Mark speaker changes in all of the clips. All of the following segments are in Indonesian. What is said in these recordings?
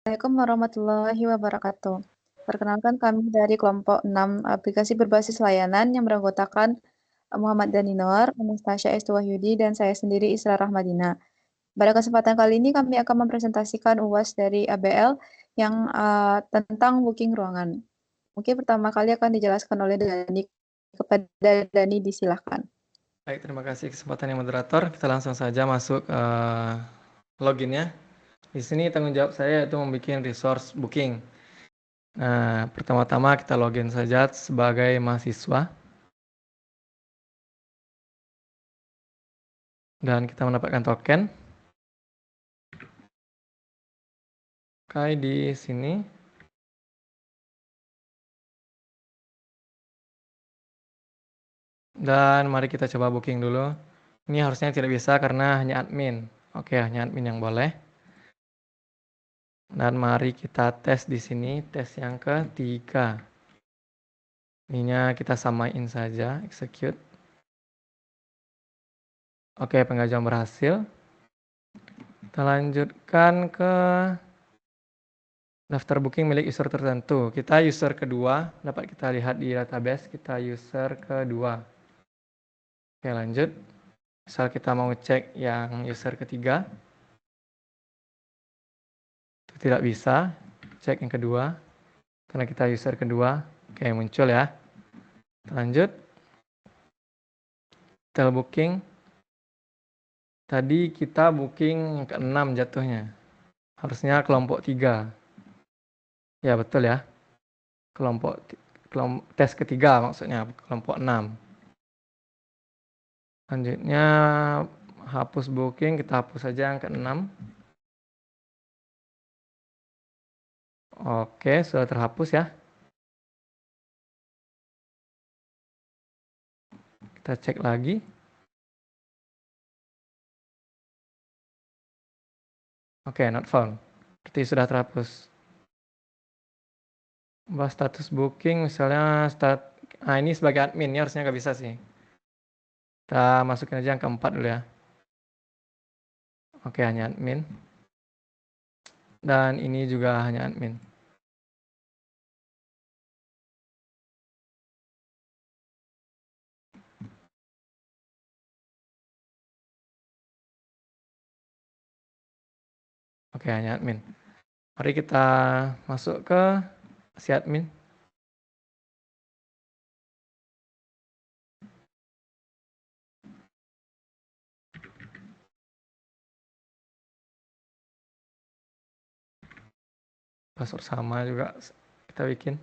Speaker 1: Assalamualaikum warahmatullahi wabarakatuh. Perkenalkan kami dari kelompok 6 aplikasi berbasis layanan yang beranggotakan Muhammad Daninor, Anastasia Estu Wahyudi, dan saya sendiri Isra Rahmadina. Pada kesempatan kali ini kami akan mempresentasikan UAS dari ABL yang tentang booking ruangan. Mungkin pertama kali akan dijelaskan oleh Dani. Kepada Dani disilahkan.
Speaker 2: Baik, terima kasih kesempatannya moderator. Kita langsung saja masuk loginnya. Di sini tanggung jawab saya yaitu membuat resource booking. Nah, pertama-tama kita login saja sebagai mahasiswa. Dan kita mendapatkan token. Oke, di sini. Dan mari kita coba booking dulu. Ini harusnya tidak bisa karena hanya admin. Oke, hanya admin yang boleh. Dan mari kita tes di sini, tes yang ketiga. Ininya kita samain saja, execute. Oke, pengajuan berhasil. Kita lanjutkan ke daftar booking milik user tertentu. Kita user kedua, dapat kita lihat di database, kita user kedua. Oke, lanjut. Misal kita mau cek yang user ketiga. Itu tidak bisa. Cek yang kedua. Karena kita user kedua. Oke, muncul ya. Kita lanjut. Detail booking. Tadi kita booking yang ke-6 jatuhnya. Harusnya kelompok 3. Ya, betul ya. Kelompok tes ketiga maksudnya, kelompok 6. Selanjutnya hapus booking, kita hapus saja yang ke-6. Oke, sudah terhapus ya. Kita cek lagi. Oke, not found. Berarti sudah terhapus. Bahas status booking, misalnya ini sebagai admin, ini harusnya nggak bisa sih. Kita masukin aja yang ke-4 dulu ya. Oke, hanya admin. Dan ini juga hanya admin. Oke, hanya admin. Mari kita masuk ke si admin. Password sama juga kita bikin.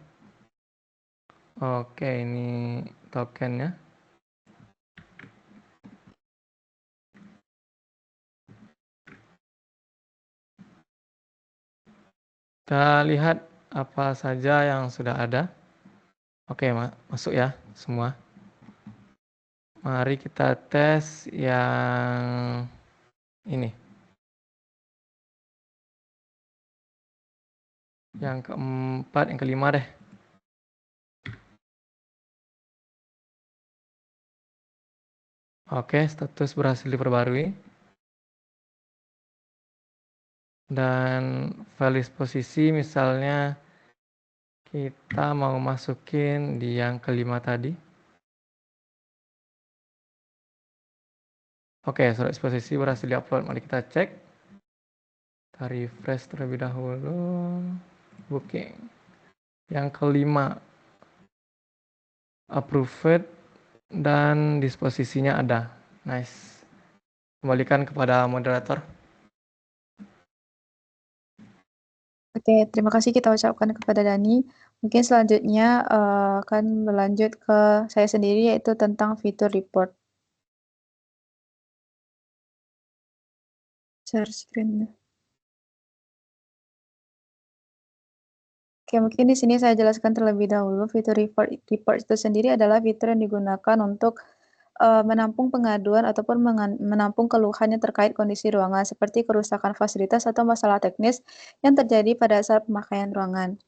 Speaker 2: Oke, ini tokennya. Kita lihat apa saja yang sudah ada. Oke, masuk ya semua. Mari kita tes yang ini. Yang keempat, yang kelima deh. Oke, status berhasil diperbarui. Dan file disposisi misalnya kita mau masukin di yang kelima tadi. Oke, surat disposisi berhasil diupload. Mari kita cek. Kita refresh terlebih dahulu. Booking. Yang kelima. Approved. Dan disposisinya ada. Nice. Kembalikan kepada moderator.
Speaker 1: Oke, terima kasih kita ucapkan kepada Dani. Mungkin selanjutnya akan berlanjut ke saya sendiri, yaitu tentang fitur report. Share screen. Oke, mungkin di sini saya jelaskan terlebih dahulu. Fitur report itu sendiri adalah fitur yang digunakan untuk menampung pengaduan ataupun menampung keluhan yang terkait kondisi ruangan seperti kerusakan fasilitas atau masalah teknis yang terjadi pada saat pemakaian ruangan.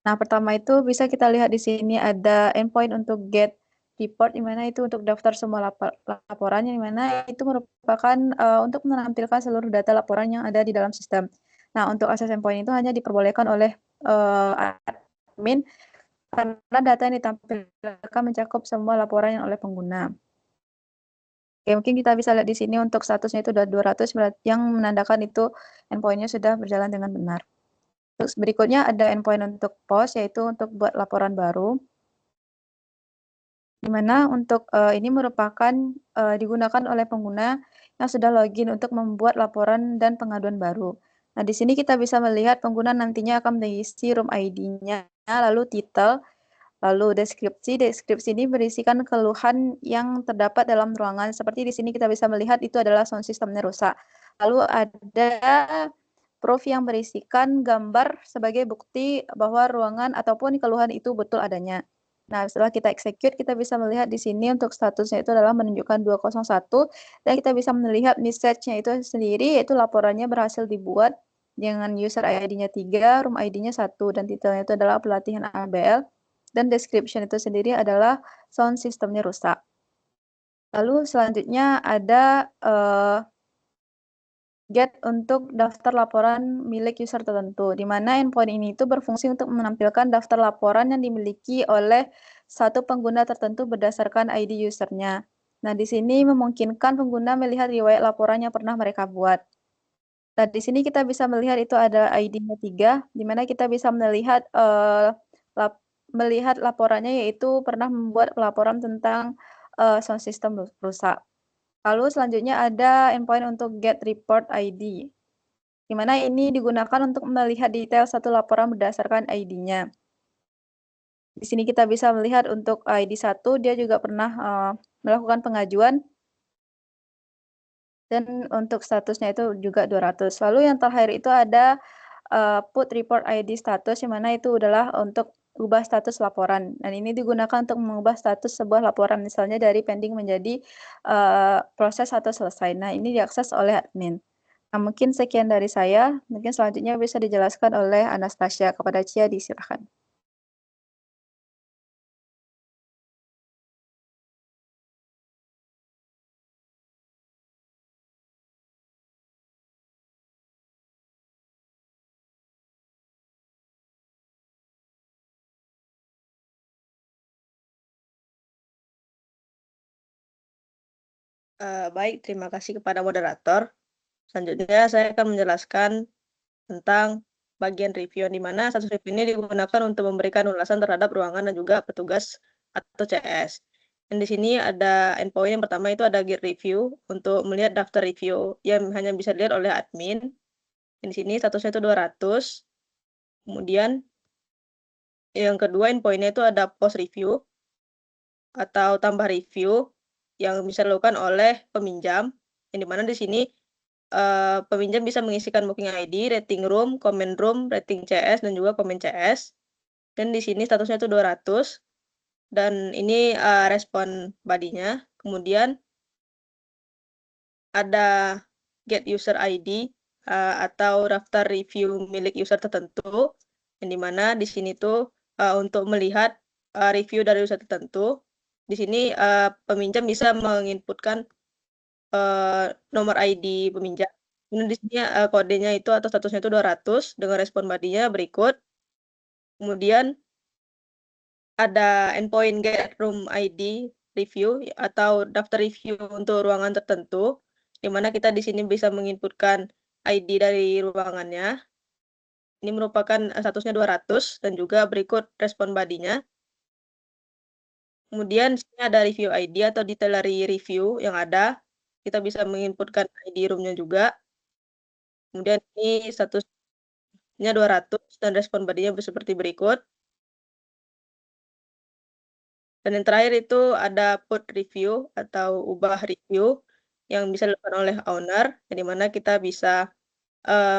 Speaker 1: Nah, pertama itu bisa kita lihat di sini ada endpoint untuk get report, di mana itu untuk daftar semua laporan, yang mana itu merupakan untuk menampilkan seluruh data laporan yang ada di dalam sistem. Nah, untuk access endpoint itu hanya diperbolehkan oleh admin karena data yang ditampilkan mencakup semua laporan yang oleh pengguna. Oke, mungkin kita bisa lihat di sini untuk statusnya itu udah 200 yang menandakan itu endpoint-nya sudah berjalan dengan benar. Terus berikutnya ada endpoint untuk post, yaitu untuk buat laporan baru. Di mana untuk ini merupakan digunakan oleh pengguna yang sudah login untuk membuat laporan dan pengaduan baru. Nah, di sini kita bisa melihat pengguna nantinya akan mengisi room ID-nya, lalu title, lalu deskripsi. Deskripsi ini berisikan keluhan yang terdapat dalam ruangan. Seperti di sini kita bisa melihat itu adalah sound systemnya rusak. Lalu ada proof yang berisikan gambar sebagai bukti bahwa ruangan ataupun keluhan itu betul adanya. Nah, setelah kita execute, kita bisa melihat di sini untuk statusnya itu adalah menunjukkan 201, dan kita bisa melihat message-nya itu sendiri, yaitu laporannya berhasil dibuat dengan user ID-nya 3, room ID-nya 1, dan titelnya itu adalah pelatihan ABL, dan description itu sendiri adalah sound systemnya rusak. Lalu selanjutnya ada get untuk daftar laporan milik user tertentu, di mana endpoint ini itu berfungsi untuk menampilkan daftar laporan yang dimiliki oleh satu pengguna tertentu berdasarkan ID usernya. Nah, di sini memungkinkan pengguna melihat riwayat laporan yang pernah mereka buat. Nah, di sini kita bisa melihat itu ada ID-nya 3, di mana kita bisa melihat melihat laporannya, yaitu pernah membuat laporan tentang sound system rusak. Lalu selanjutnya ada endpoint untuk get report ID, di mana ini digunakan untuk melihat detail satu laporan berdasarkan ID-nya. Di sini kita bisa melihat untuk ID 1, dia juga pernah melakukan pengajuan, dan untuk statusnya itu juga 200. Lalu yang terakhir itu ada put report ID status, yang mana itu adalah untuk ubah status laporan. Dan ini digunakan untuk mengubah status sebuah laporan, misalnya dari pending menjadi proses atau selesai. Nah, ini diakses oleh admin. Nah, mungkin sekian dari saya. Mungkin selanjutnya bisa dijelaskan oleh Anastasia. Kepada Cia, disilakan.
Speaker 3: Baik, terima kasih kepada moderator. Selanjutnya saya akan menjelaskan tentang bagian review, di mana status review ini digunakan untuk memberikan ulasan terhadap ruangan dan juga petugas atau CS. Dan di sini ada endpoint yang pertama itu ada git review untuk melihat daftar review yang hanya bisa dilihat oleh admin. Dan di sini statusnya itu 200. Kemudian yang kedua endpointnya itu ada post review atau tambah review yang bisa dilakukan oleh peminjam. Yang dimana di sini peminjam bisa mengisikan booking ID, rating room, comment room, rating CS, dan juga comment CS. Dan di sini statusnya itu 200. Dan ini respon body-nya. Kemudian ada get user ID atau daftar review milik user tertentu. Yang dimana di sini tuh untuk melihat review dari user tertentu. Di sini peminjam bisa menginputkan nomor ID peminjam. Kemudian di sini kodenya itu atau statusnya itu 200 dengan respon body-nya berikut. Kemudian ada endpoint get room ID review atau daftar review untuk ruangan tertentu, di mana kita di sini bisa menginputkan ID dari ruangannya. Ini merupakan statusnya 200 dan juga berikut respon body-nya. Kemudian di sini ada review ID atau detail dari review yang ada. Kita bisa menginputkan ID room-nya juga. Kemudian ini statusnya 200 dan respon body-nya seperti berikut. Dan yang terakhir itu ada put review atau ubah review yang bisa dilakukan oleh owner, di mana kita bisa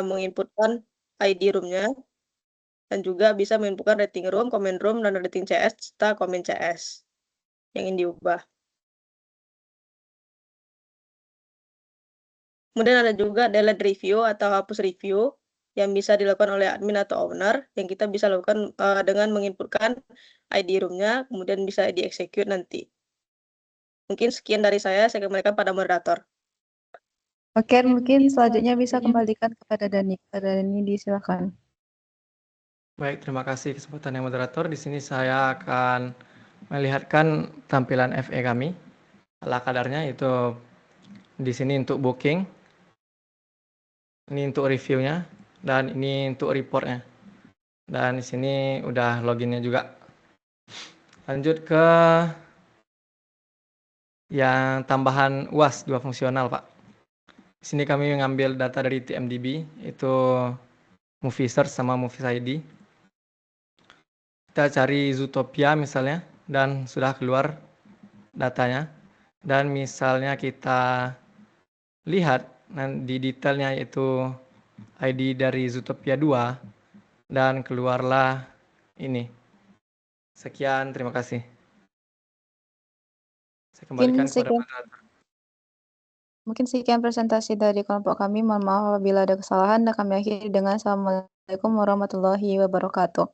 Speaker 3: menginputkan ID room-nya dan juga bisa menginputkan rating room, comment room, dan rating CS serta comment CS yang ingin diubah. Kemudian ada juga delete review atau hapus review yang bisa dilakukan oleh admin atau owner, yang kita bisa lakukan dengan menginputkan ID room-nya, kemudian bisa di-execute nanti. Mungkin sekian dari saya kembalikan pada moderator.
Speaker 1: Oke, mungkin selanjutnya bisa kembalikan kepada Dani. Kepada Dani, disilakan.
Speaker 2: Baik, terima kasih kesempatannya moderator. Di sini saya akan melihatkan tampilan FE kami. Ala kadarnya itu di sini untuk booking, ini untuk reviewnya, dan ini untuk reportnya. Dan di sini udah loginnya juga. Lanjut ke yang tambahan UAS 2 fungsional, Pak. Di sini kami mengambil data dari TMDB, itu Movie Search sama Movie ID. Kita cari Zootopia misalnya, dan sudah keluar datanya. Dan misalnya kita lihat di detailnya yaitu ID dari Zootopia 2, dan keluarlah ini. Sekian, terima kasih. Saya kembalikan kepada moderator.
Speaker 1: Mungkin sekian presentasi dari kelompok kami. Mohon maaf apabila ada kesalahan dan kami akhiri dengan Assalamualaikum warahmatullahi wabarakatuh.